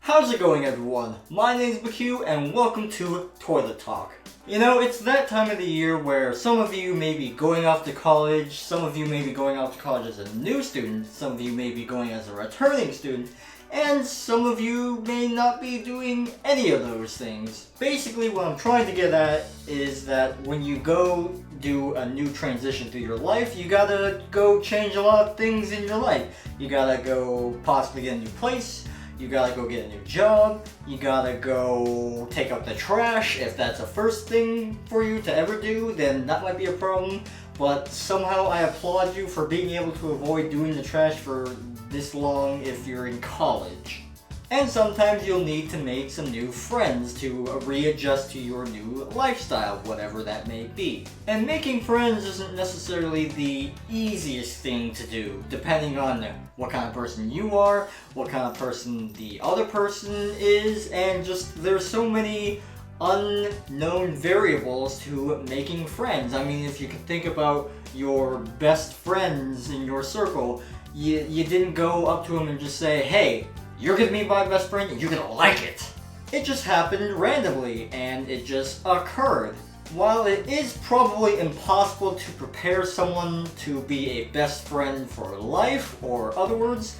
How's it going, everyone? My name's McQ and welcome to Toilet Talk. You know, it's that time of the year where some of you may be going off to college, some of you may be going off to college as a new student, some of you may be going as a returning student, and some of you may not be doing any of those things. Basically, what I'm trying to get at is that when you go do a new transition through your life, you gotta go change a lot of things in your life. You gotta go possibly get a new place, you gotta go get a new job, you gotta go take out the trash. If that's a first thing for you to ever do, then that might be a problem. But somehow I applaud you for being able to avoid doing the trash for this long if you're in college. And sometimes you'll need to make some new friends to readjust to your new lifestyle, whatever that may be. And making friends isn't necessarily the easiest thing to do, depending on what kind of person you are, what kind of person the other person is, and just there's so many unknown variables to making friends. I mean, if you can think about your best friends in your circle, you didn't go up to them and just say, hey, you're gonna be my best friend and you're gonna like it. It just happened randomly and it just occurred. While it is probably impossible to prepare someone to be a best friend for life or other words,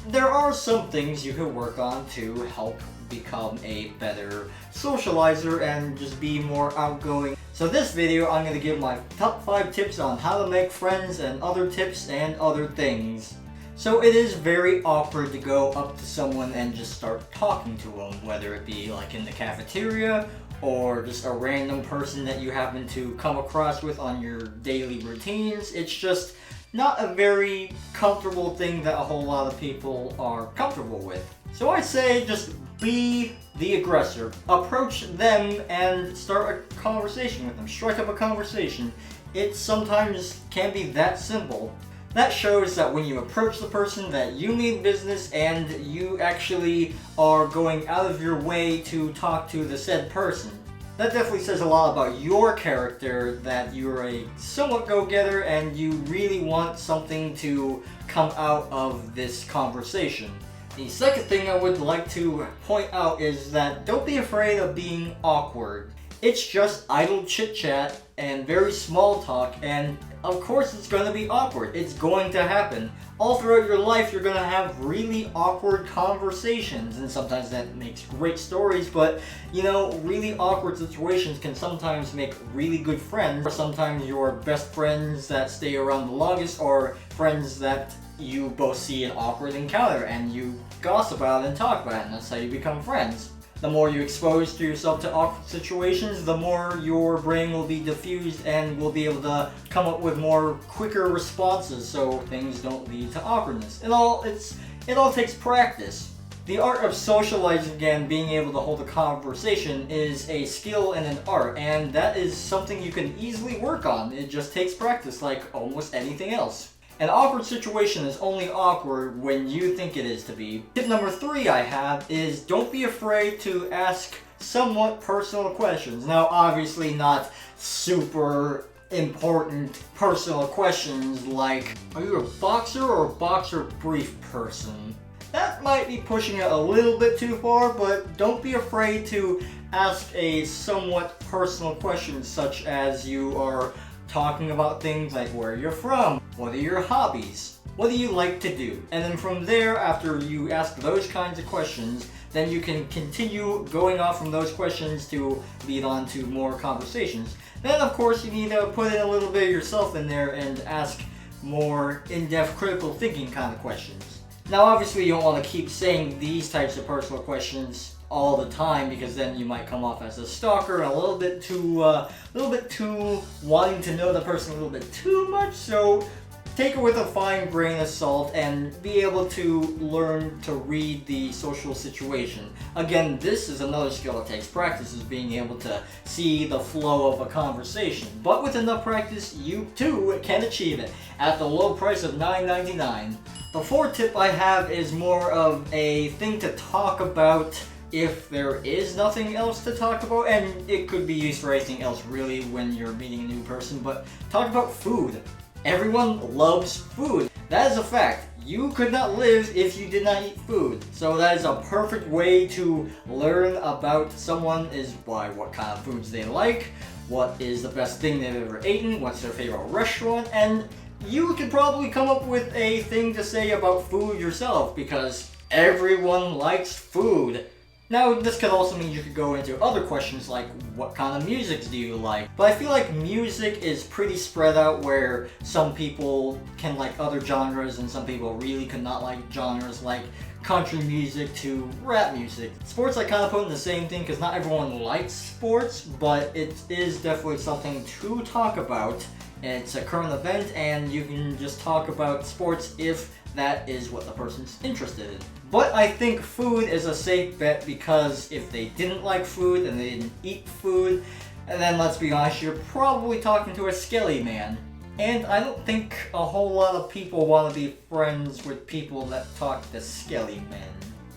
there are some things you can work on to help become a better socializer and just be more outgoing. So this video, I'm going to give my top 5 tips on how to make friends and other tips and other things. So it is very awkward to go up to someone and just start talking to them, whether it be like in the cafeteria or just a random person that you happen to come across with on your daily routines. It's just not a very comfortable thing that a whole lot of people are comfortable with. So I say just be the aggressor. Approach them and start a conversation with them. Strike up a conversation. It sometimes can be that simple. That shows that when you approach the person that you mean business and you actually are going out of your way to talk to the said person. That definitely says a lot about your character, that you're a somewhat go-getter and you really want something to come out of this conversation. The second thing I would like to point out is that don't be afraid of being awkward. It's just idle chit-chat and very small talk, and of course it's going to be awkward. It's going to happen. All throughout your life you're going to have really awkward conversations, and sometimes that makes great stories, but you know, really awkward situations can sometimes make really good friends. Or sometimes your best friends that stay around the longest are friends that you both see an awkward encounter and you gossip about it and talk about it, and that's how you become friends. The more you expose to yourself to awkward situations, the more your brain will be diffused and will be able to come up with more quicker responses so things don't lead to awkwardness. It all takes practice. The art of socializing and being able to hold a conversation is a skill and an art, and that is something you can easily work on. It just takes practice like almost anything else. An awkward situation is only awkward when you think it is to be. Tip number 3 I have is don't be afraid to ask somewhat personal questions. Now, obviously not super important personal questions like, are you a boxer or a boxer brief person? That might be pushing it a little bit too far, but don't be afraid to ask a somewhat personal question, such as you are talking about things like where you're from, what are your hobbies, what do you like to do? And then from there, after you ask those kinds of questions, then you can continue going off from those questions to lead on to more conversations. Then of course you need to put in a little bit of yourself in there and ask more in-depth critical thinking kind of questions. Now obviously you don't want to keep saying these types of personal questions all the time, because then you might come off as a stalker and a little bit too wanting to know the person a little bit too much. So take it with a fine grain of salt and be able to learn to read the social situation. Again, this is another skill that takes practice, is being able to see the flow of a conversation. But with enough practice, you too can achieve it at the low price of $9.99. The fourth tip I have is more of a thing to talk about if there is nothing else to talk about, and it could be used for anything else really when you're meeting a new person, but talk about food. Everyone loves food. That is a fact. you could not live if you did not eat food. So that is a perfect way to learn about someone, is by what kind of foods they like, what is the best thing they've ever eaten, what's their favorite restaurant, and you could probably come up with a thing to say about food yourself, because everyone likes food. Now, this could also mean you could go into other questions like, what kind of music do you like? But I feel like music is pretty spread out, where some people can like other genres and some people really could not like genres like country music to rap music. Sports I kind of put in the same thing, because not everyone likes sports, but it is definitely something to talk about. It's a current event, and you can just talk about sports if that is what the person's interested in. But I think food is a safe bet, because if they didn't like food and they didn't eat food, and then let's be honest, you're probably talking to a skelly man. And I don't think a whole lot of people want to be friends with people that talk to skelly men.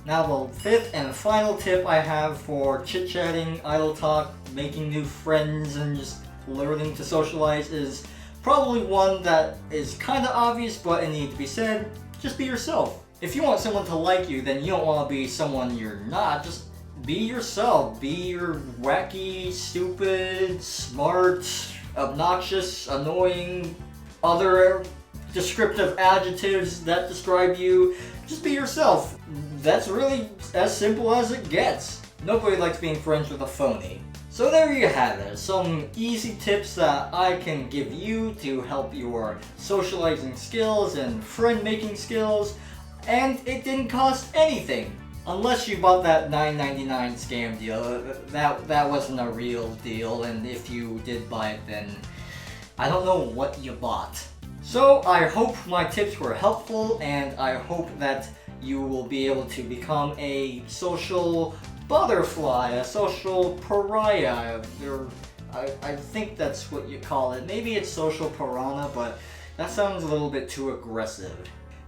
Now, the fifth and final tip I have for chit-chatting, idle talk, making new friends, and just learning to socialize is probably one that is kind of obvious, but it needs to be said. Just be yourself. If you want someone to like you, then you don't want to be someone you're not. Just be yourself. Be your wacky, stupid, smart, obnoxious, annoying, other descriptive adjectives that describe you. Just be yourself. That's really as simple as it gets. Nobody likes being friends with a phony. So there you have it, some easy tips that I can give you to help your socializing skills and friend-making skills, and it didn't cost anything. Unless you bought that $9.99 scam deal, that wasn't a real deal, and if you did buy it, then I don't know what you bought. So I hope my tips were helpful, and I hope that you will be able to become a social butterfly, a social pariah. I think that's what you call it. Maybe it's social piranha, but that sounds a little bit too aggressive.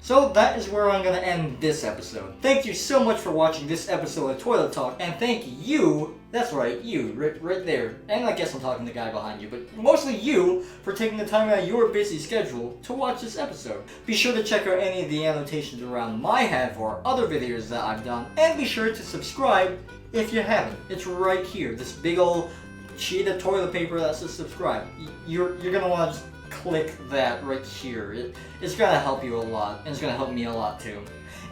So that is where I'm going to end this episode. Thank you so much for watching this episode of Toilet Talk, and thank you, that's right, you, right there, and I guess I'm talking to the guy behind you, but mostly you, for taking the time out of your busy schedule to watch this episode. Be sure to check out any of the annotations around my head for other videos that I've done, and be sure to subscribe if you haven't. It's right here, this big old sheet of toilet paper that says subscribe. You're going to want to just click that right here. It's going to help you a lot, and it's going to help me a lot too.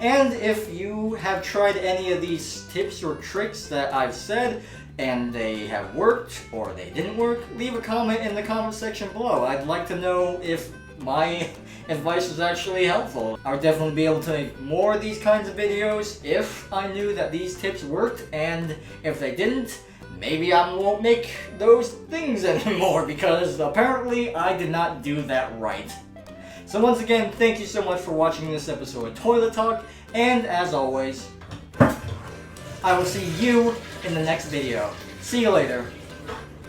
And if you have tried any of these tips or tricks that I've said, and they have worked, or they didn't work, leave a comment in the comment section below. I'd like to know if my advice was actually helpful. I would definitely be able to make more of these kinds of videos if I knew that these tips worked, and if they didn't, maybe I won't make those things anymore, because apparently I did not do that right. So once again, thank you so much for watching this episode of Toilet Talk, and as always, I will see you in the next video. See you later.